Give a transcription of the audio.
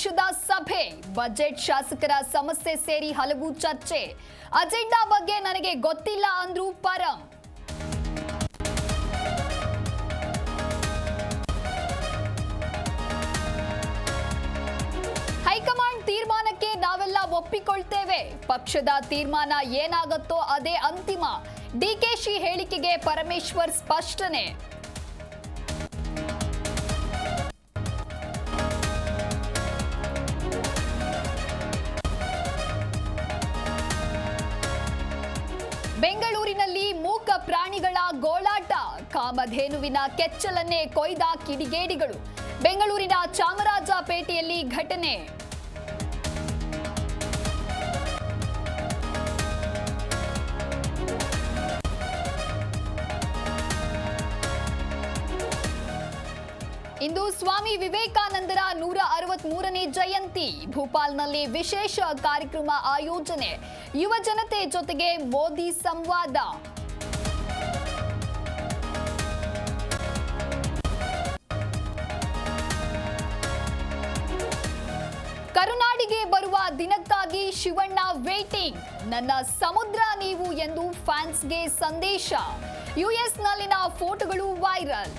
ಪಕ್ಷದ ಸಭೆ, ಬಜೆಟ್ ಶಾಸಕರ ಸಮಸ್ಯೆ ಸೇರಿ ಹಲವು ಚರ್ಚೆ. ಅಜೆಂಡಾ ಬಗ್ಗೆ ನನಗೆ ಗೊತ್ತಿಲ್ಲ ಅಂದ್ರು ಪರಂ. ಹೈಕಮಾಂಡ್ ತೀರ್ಮಾನಕ್ಕೆ ನಾವೆಲ್ಲ ಒಪ್ಪಿಕೊಳ್ತೇವೆ. ಪಕ್ಷದ ತೀರ್ಮಾನ ಏನಾಗುತ್ತೋ ಅದೇ ಅಂತಿಮ. ಡಿಕೆಶಿ ಹೇಳಿಕೆಗೆ ಪರಮೇಶ್ವರ್ ಸ್ಪಷ್ಟನೆ. ಬೆಂಗಳೂರಿನಲ್ಲಿ ಮೂಕ ಪ್ರಾಣಿಗಳ ಗೋಳಾಟ, ಕಾಮಧೇನುವಿನ ಕೆಚ್ಚಲನ್ನೇ ಕೊಯ್ದ ಕಿಡಿಗೇಡಿಗಳು. ಬೆಂಗಳೂರಿನ ಚಾಮರಾಜಪೇಟೆಯಲ್ಲಿ ಘಟನೆ. ಇಂದು ಸ್ವಾಮಿ ವಿವೇಕಾನಂದರ 163ನೇ ಜಯಂತಿ. ಭೂಪಾಲ್ನಲ್ಲಿ ವಿಶೇಷ ಕಾರ್ಯಕ್ರಮ ಆಯೋಜನೆ. ಯುವ ಜನತೆ ಜೊತೆಗೆ ಮೋದಿ ಸಂವಾದ. ಕರುನಾಡಿಗೆ ಬರುವ ದಿನಕ್ಕಾಗಿ ಶಿವಣ್ಣ ವೇಟಿಂಗ್. ನನ್ನ ಸಮುದ್ರ ನೀವು ಎಂದು ಫ್ಯಾನ್ಸ್ಗೆ ಸಂದೇಶ. ಯುಎಸ್ನಲ್ಲಿನ ಫೋಟೋಗಳು ವೈರಲ್.